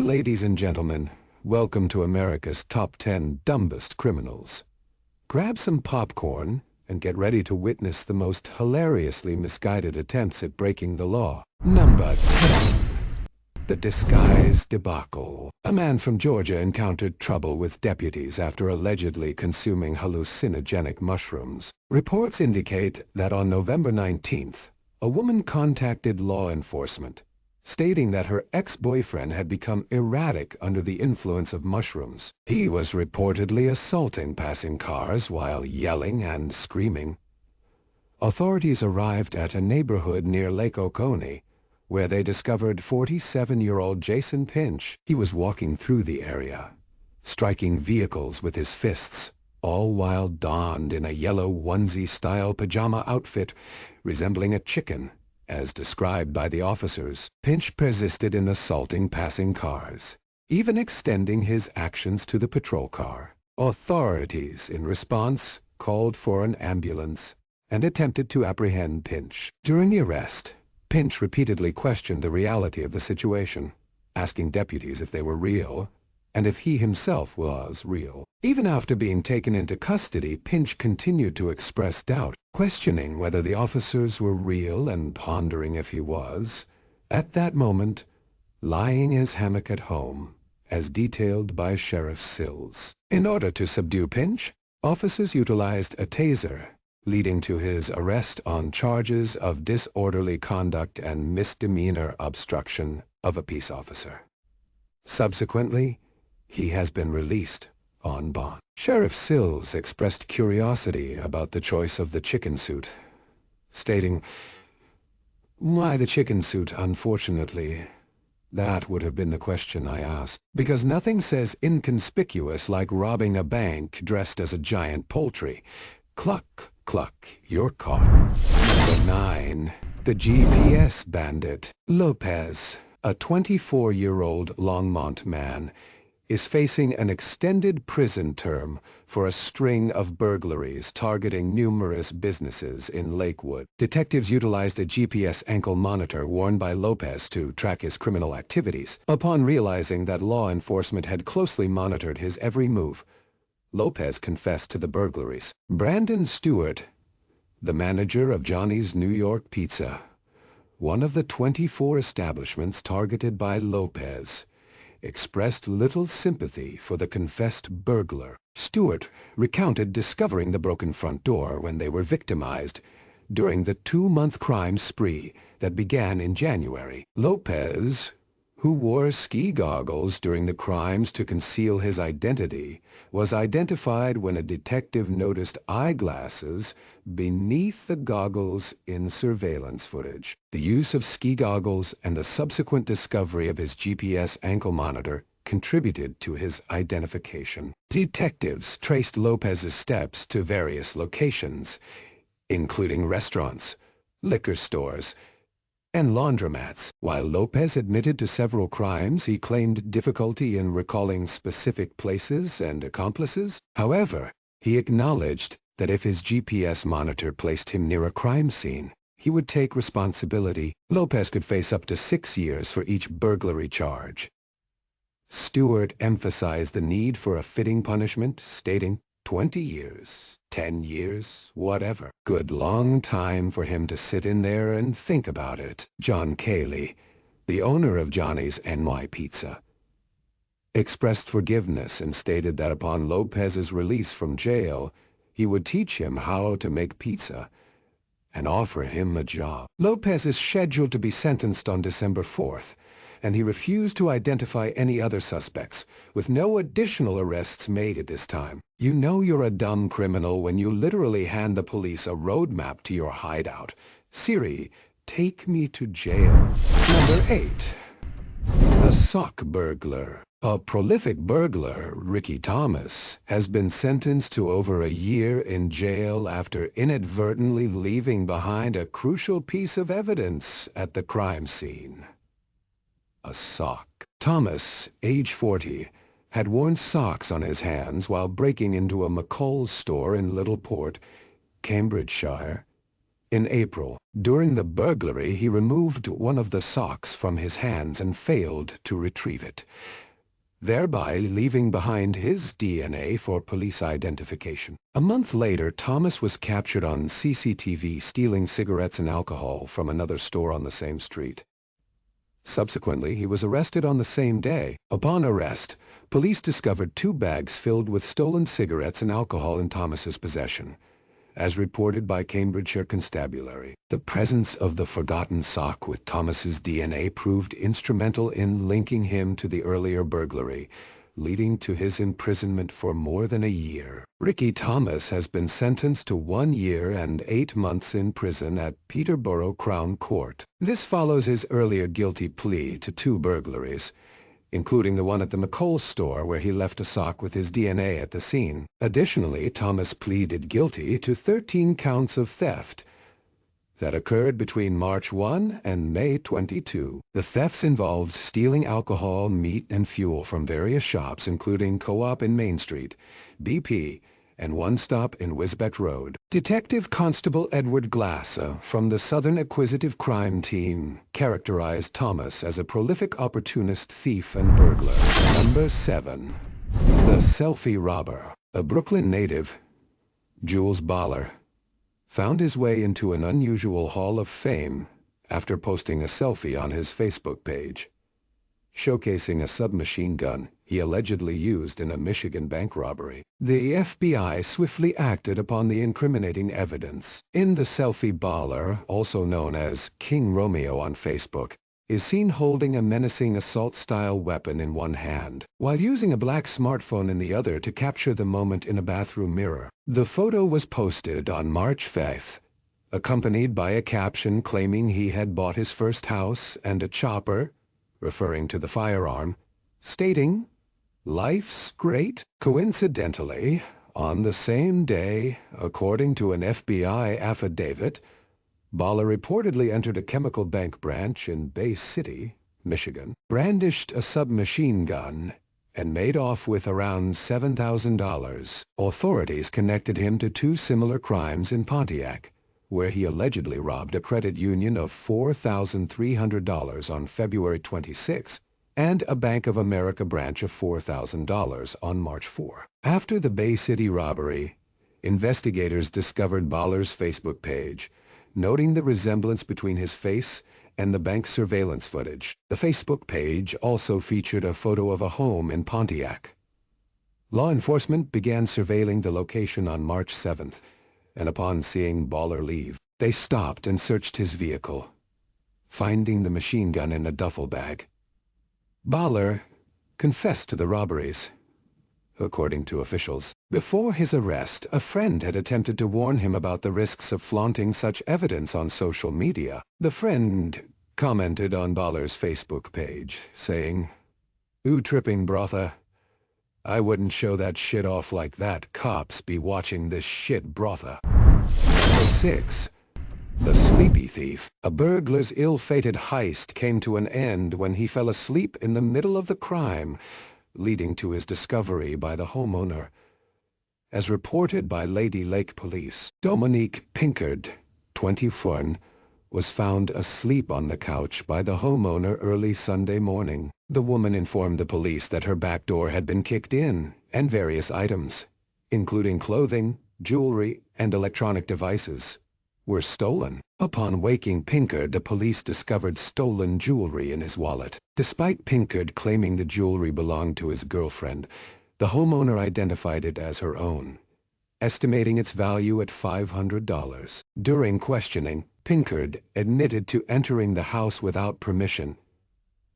Ladies and gentlemen, welcome to America's Top 10 Dumbest Criminals. Grab some popcorn and get ready to witness the most hilariously misguided attempts at breaking the law. Number 10. The Disguise Debacle. A man from Georgia encountered trouble with deputies after allegedly consuming hallucinogenic mushrooms. Reports indicate that on November 19th, a woman contacted law enforcement, stating that her ex-boyfriend had become erratic under the influence of mushrooms. He was reportedly assaulting passing cars while yelling and screaming. Authorities arrived at a neighborhood near Lake Oconee, where they discovered 47-year-old Jason Pinch. He was walking through the area, striking vehicles with his fists, all while donned in a yellow onesie-style pajama outfit resembling a chicken. As described by the officers, Pinch persisted in assaulting passing cars, even extending his actions to the patrol car. Authorities, in response, called for an ambulance and attempted to apprehend Pinch. During the arrest, Pinch repeatedly questioned the reality of the situation, asking deputies if they were real and if he himself was real. Even after being taken into custody, Pinch continued to express doubt, questioning whether the officers were real and pondering if he was, at that moment, lying in his hammock at home, as detailed by Sheriff Sills. In order to subdue Pinch, officers utilized a taser, leading to his arrest on charges of disorderly conduct and misdemeanor obstruction of a peace officer. Subsequently, he has been released on bond. Sheriff Sills expressed curiosity about the choice of the chicken suit, stating, "Why the chicken suit, unfortunately? That would have been the question I asked, because nothing says inconspicuous like robbing a bank dressed as a giant poultry. Cluck, cluck, you're caught." Number 9. The GPS Bandit. Lopez, a 24-year-old Longmont man, is facing an extended prison term for a string of burglaries targeting numerous businesses in Lakewood. Detectives utilized a GPS ankle monitor worn by Lopez to track his criminal activities. Upon realizing that law enforcement had closely monitored his every move, Lopez confessed to the burglaries. Brandon Stewart, the manager of Johnny's New York Pizza, one of the 24 establishments targeted by Lopez, expressed little sympathy for the confessed burglar. Stewart recounted discovering the broken front door when they were victimized during the 2-month crime spree that began in January. Lopez, who wore ski goggles during the crimes to conceal his identity, was identified when a detective noticed eyeglasses beneath the goggles in surveillance footage. The use of ski goggles and the subsequent discovery of his GPS ankle monitor contributed to his identification. Detectives traced Lopez's steps to various locations, including restaurants, liquor stores, and laundromats. While Lopez admitted to several crimes, he claimed difficulty in recalling specific places and accomplices. However, he acknowledged that if his GPS monitor placed him near a crime scene, he would take responsibility. Lopez could face up to 6 years for each burglary charge. Stewart emphasized the need for a fitting punishment, stating, 20 years, 10 years, whatever. Good long time for him to sit in there and think about it. John Cayley, the owner of Johnny's NY Pizza, expressed forgiveness and stated that upon Lopez's release from jail, he would teach him how to make pizza and offer him a job. Lopez is scheduled to be sentenced on December 4th, and he refused to identify any other suspects, with no additional arrests made at this time. You know you're a dumb criminal when you literally hand the police a roadmap to your hideout. Siri, take me to jail. Number 8. The Sock Burglar. A prolific burglar, Ricky Thomas, has been sentenced to over a year in jail after inadvertently leaving behind a crucial piece of evidence at the crime scene: a sock. Thomas, age 40, had worn socks on his hands while breaking into a McCall's store in Littleport, Cambridgeshire, In April, during the burglary, he removed one of the socks from his hands and failed to retrieve it, thereby leaving behind his DNA for police identification. A month later, Thomas was captured on CCTV stealing cigarettes and alcohol from another store on the same street. Subsequently, he was arrested on the same day. Upon arrest, police discovered 2 bags filled with stolen cigarettes and alcohol in Thomas's possession, as reported by Cambridgeshire Constabulary. The presence of the forgotten sock with Thomas's DNA proved instrumental in linking him to the earlier burglary, leading to his imprisonment for more than a year. Ricky Thomas has been sentenced to 1 year and 8 months in prison at Peterborough Crown Court. This follows his earlier guilty plea to 2 burglaries, including the one at the McColl store where he left a sock with his DNA at the scene. Additionally, Thomas pleaded guilty to 13 counts of theft that occurred between March 1 and May 22. The thefts involved stealing alcohol, meat, and fuel from various shops, including Co-op in Main Street, BP, and One Stop in Wisbech Road. Detective Constable Edward Glass from the Southern Acquisitive Crime Team characterized Thomas as a prolific opportunist thief and burglar. Number 7. The Selfie Robber. A Brooklyn native, Jules Baller, found his way into an unusual hall of fame after posting a selfie on his Facebook page, showcasing a submachine gun he allegedly used in a Michigan bank robbery. The FBI swiftly acted upon the incriminating evidence. In the Selfie Baller, also known as King Romeo on Facebook, is seen holding a menacing assault-style weapon in one hand, while using a black smartphone in the other to capture the moment in a bathroom mirror. The photo was posted on March 5th, accompanied by a caption claiming he had bought his first house and a chopper, referring to the firearm, stating, "Life's great." Coincidentally, on the same day, according to an FBI affidavit, Baller reportedly entered a chemical bank branch in Bay City, Michigan, brandished a submachine gun, and made off with around $7,000. Authorities connected him to 2 similar crimes in Pontiac, where he allegedly robbed a credit union of $4,300 on February 26, and a Bank of America branch of $4,000 on March 4. After the Bay City robbery, investigators discovered Baller's Facebook page, noting the resemblance between his face and the bank's surveillance footage. The Facebook page also featured a photo of a home in Pontiac. Law enforcement began surveilling the location on March 7th, and upon seeing Baller leave, they stopped and searched his vehicle, finding the machine gun in a duffel bag. Baller confessed to the robberies, according to officials. Before his arrest, a friend had attempted to warn him about the risks of flaunting such evidence on social media. The friend commented on Baller's Facebook page, saying, "Ooh, tripping brother. I wouldn't show that shit off like that. Cops be watching this shit, brother." Number 6. The Sleepy Thief. A burglar's ill-fated heist came to an end when he fell asleep in the middle of the crime, leading to his discovery by the homeowner. As reported by Lady Lake Police, Dominique Pinkard, 24, was found asleep on the couch by the homeowner early Sunday morning. The woman informed the police that her back door had been kicked in, and various items, including clothing, jewelry, and electronic devices, were stolen. Upon waking Pinkard, the police discovered stolen jewelry in his wallet. Despite Pinkard claiming the jewelry belonged to his girlfriend, the homeowner identified it as her own, estimating its value at $500. During questioning, Pinkard admitted to entering the house without permission,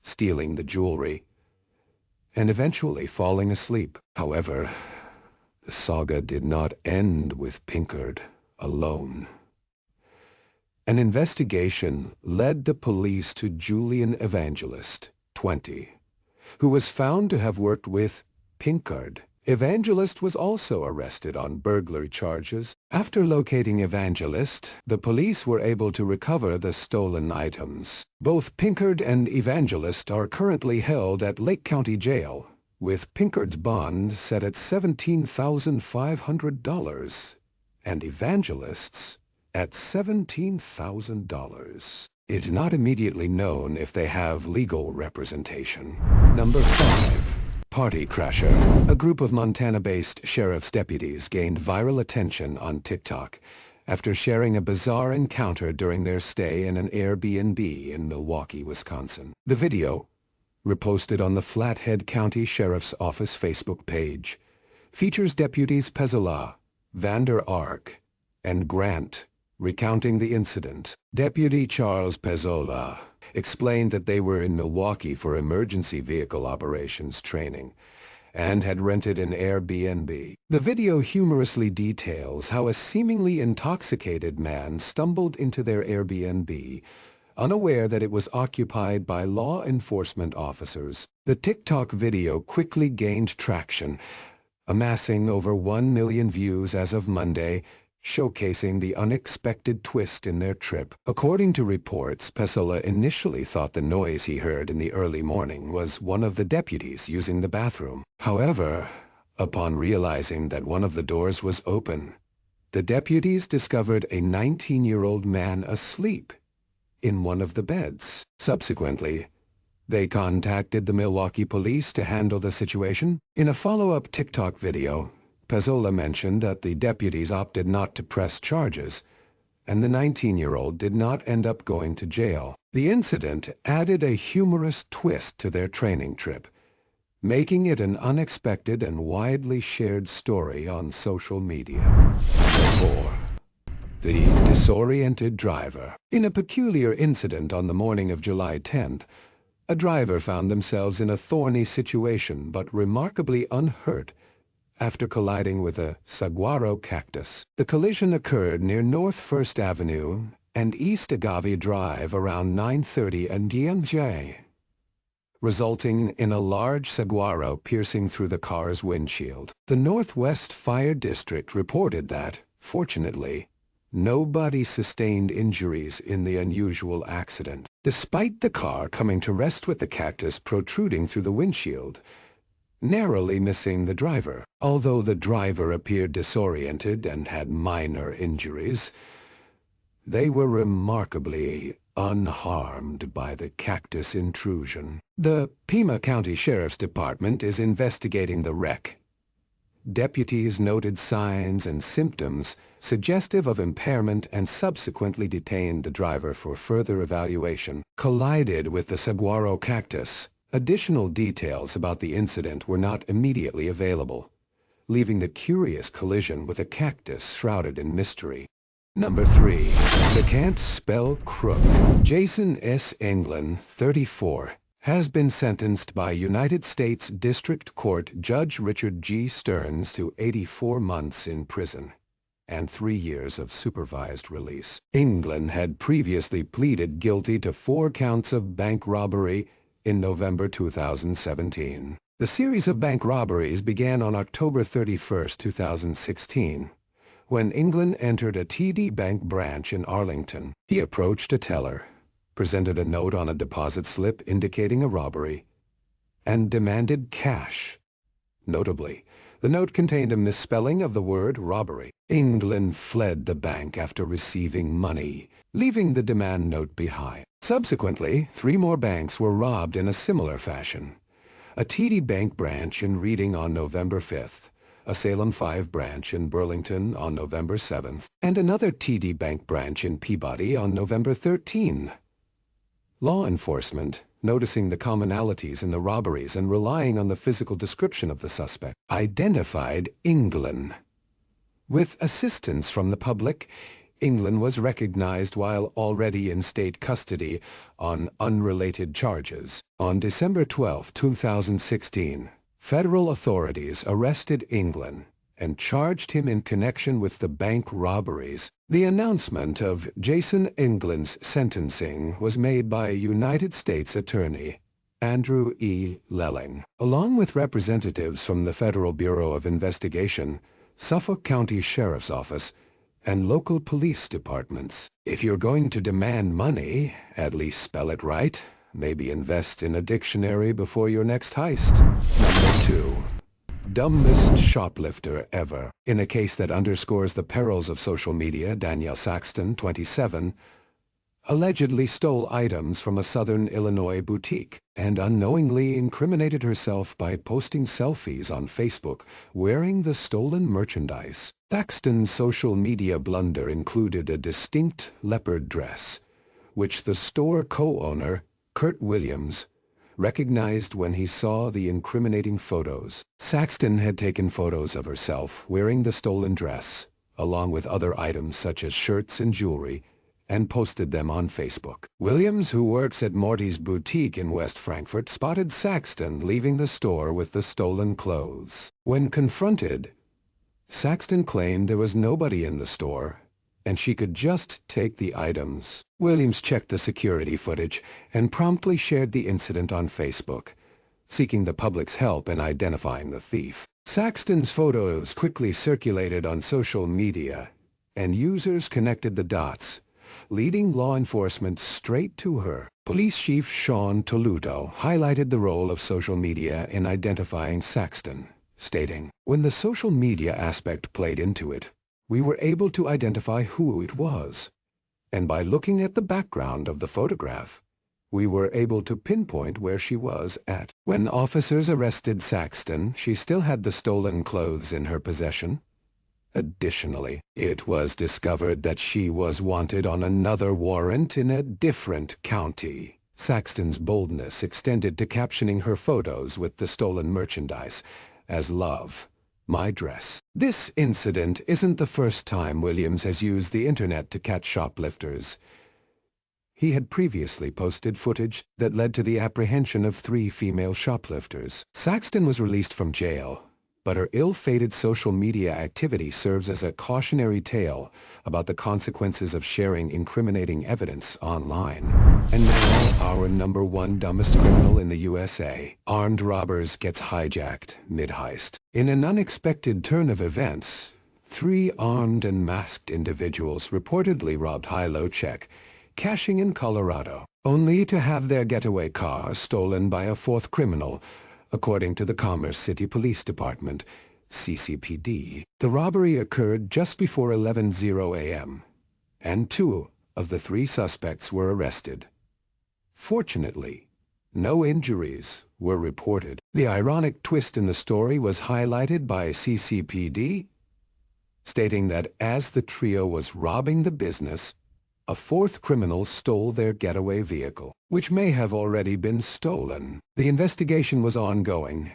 stealing the jewelry, and eventually falling asleep. However, the saga did not end with Pinkard alone. An investigation led the police to Julian Evangelist, 20, who was found to have worked with Pinkard. Evangelist was also arrested on burglary charges. After locating Evangelist, the police were able to recover the stolen items. Both Pinkard and Evangelist are currently held at Lake County Jail, with Pinkard's bond set at $17,500 and Evangelist's at $17,000. It's not immediately known if they have legal representation. Number 5. Party Crasher. A group of Montana-based sheriff's deputies gained viral attention on TikTok after sharing a bizarre encounter during their stay in an Airbnb in Milwaukee, Wisconsin. The video, reposted on the Flathead County Sheriff's Office Facebook page, features deputies Pezzola, Vander Ark, and Grant recounting the incident. Deputy Charles Pezzola explained that they were in Milwaukee for emergency vehicle operations training and had rented an Airbnb. The video humorously details how a seemingly intoxicated man stumbled into their Airbnb, unaware that it was occupied by law enforcement officers. The TikTok video quickly gained traction, amassing over 1 million views as of Monday, showcasing the unexpected twist in their trip. According to reports, Pezzola initially thought the noise he heard in the early morning was one of the deputies using the bathroom. However, upon realizing that one of the doors was open, the deputies discovered a 19-year-old man asleep in one of the beds. Subsequently, they contacted the Milwaukee police to handle the situation. In a follow-up TikTok video, Pezzola mentioned that the deputies opted not to press charges, and the 19-year-old did not end up going to jail. The incident added a humorous twist to their training trip, making it an unexpected and widely shared story on social media. Number 4. The disoriented driver. In a peculiar incident on the morning of July 10th, a driver found themselves in a thorny situation but remarkably unhurt after colliding with a saguaro cactus. The collision occurred near North 1st Avenue and East Agave Drive around 9:30 GMT, resulting in a large saguaro piercing through the car's windshield. The Northwest Fire District reported that, fortunately, nobody sustained injuries in the unusual accident, despite the car coming to rest with the cactus protruding through the windshield, narrowly missing the driver. Although the driver appeared disoriented and had minor injuries, they were remarkably unharmed by the cactus intrusion. The Pima County Sheriff's Department is investigating the wreck. Deputies noted signs and symptoms suggestive of impairment and subsequently detained the driver for further evaluation. Collided with the saguaro cactus. Additional details about the incident were not immediately available, leaving the curious collision with a cactus shrouded in mystery. Number 3. The Can't Spell Crook. Jason S. England, 34, has been sentenced by United States District Court Judge Richard G. Stearns to 84 months in prison and 3 years of supervised release. England had previously pleaded guilty to 4 counts of bank robbery in November 2017. The series of bank robberies began on October 31, 2016, when England entered a TD Bank branch in Arlington. He approached a teller, presented a note on a deposit slip indicating a robbery, and demanded cash. Notably, the note contained a misspelling of the word robbery. England fled the bank after receiving money, leaving the demand note behind. Subsequently, 3 more banks were robbed in a similar fashion. A TD Bank branch in Reading on November 5th, a Salem 5 branch in Burlington on November 7th, and another TD Bank branch in Peabody on November 13. Law enforcement, noticing the commonalities in the robberies and relying on the physical description of the suspect, identified England. With assistance from the public, England was recognized while already in state custody on unrelated charges. On December 12, 2016, federal authorities arrested England and charged him in connection with the bank robberies. The announcement of Jason England's sentencing was made by United States Attorney Andrew E. Lelling, along with representatives from the Federal Bureau of Investigation, Suffolk County Sheriff's Office, and local police departments. If you're going to demand money, at least spell it right. Maybe invest in a dictionary before your next heist. Number 2. dumbest shoplifter ever. In a case that underscores the perils of social media, Danielle Saxton, 27, allegedly stole items from a Southern Illinois boutique and unknowingly incriminated herself by posting selfies on Facebook wearing the stolen merchandise. Saxton's social media blunder included a distinct leopard dress, which the store co-owner, Kurt Williams, recognized when he saw the incriminating photos. Saxton had taken photos of herself wearing the stolen dress, along with other items such as shirts and jewelry, and posted them on Facebook. Williams, who works at Morty's boutique in West Frankfort, spotted Saxton leaving the store with the stolen clothes. When confronted, Saxton claimed there was nobody in the store and she could just take the items. Williams checked the security footage and promptly shared the incident on Facebook, seeking the public's help in identifying the thief. Saxton's photos quickly circulated on social media, and users connected the dots, leading law enforcement straight to her. Police Chief Sean Toludo highlighted the role of social media in identifying Saxton, stating, "When the social media aspect played into it, we were able to identify who it was. And by looking at the background of the photograph, we were able to pinpoint where she was at." When officers arrested Saxton, she still had the stolen clothes in her possession. Additionally, it was discovered that she was wanted on another warrant in a different county. Saxton's boldness extended to captioning her photos with the stolen merchandise as "Love my dress." This incident isn't the first time Williams has used the internet to catch shoplifters. He had previously posted footage that led to the apprehension of 3 female shoplifters. Saxton was released from jail, but her ill-fated social media activity serves as a cautionary tale about the consequences of sharing incriminating evidence online. And now, our #1 dumbest criminal in the USA. Armed robbers gets hijacked mid-heist. In an unexpected turn of events, 3 armed and masked individuals reportedly robbed high-low check, cashing in Colorado, only to have their getaway car stolen by a 4th criminal, according to the Commerce City Police Department, CCPD. The robbery occurred just before 11:00 a.m., and 2 of the 3 suspects were arrested. Fortunately, no injuries were reported. The ironic twist in the story was highlighted by CCPD, stating that as the trio was robbing the business, a 4th criminal stole their getaway vehicle, which may have already been stolen. The investigation was ongoing,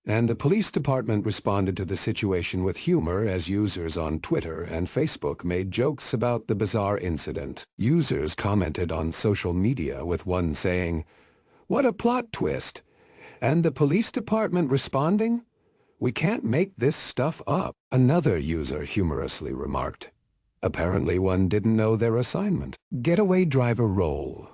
and the police department responded to the situation with humor as users on Twitter and Facebook made jokes about the bizarre incident. Users commented on social media, with one saying, "What a plot twist," and the police department responding, "We can't make this stuff up." Another user humorously remarked, "Apparently one didn't know their assignment." Getaway driver role.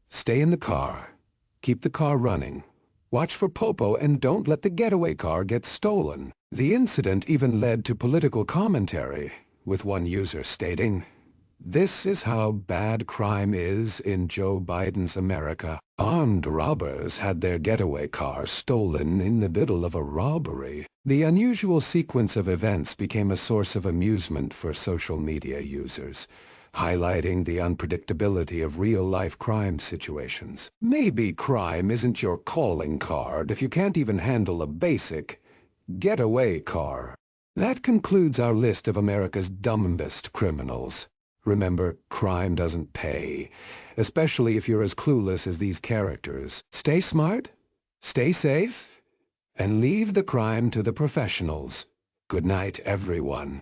Stay in the car. Keep the car running. Watch for popo and don't let the getaway car get stolen. The incident even led to political commentary, with one user stating, "This is how bad crime is in Joe Biden's America. Armed robbers had their getaway car stolen in the middle of a robbery." The unusual sequence of events became a source of amusement for social media users, highlighting the unpredictability of real-life crime situations. Maybe crime isn't your calling card if you can't even handle a basic getaway car. That concludes our list of America's dumbest criminals. Remember, crime doesn't pay, especially if you're as clueless as these characters. Stay smart, stay safe, and leave the crime to the professionals. Good night, everyone.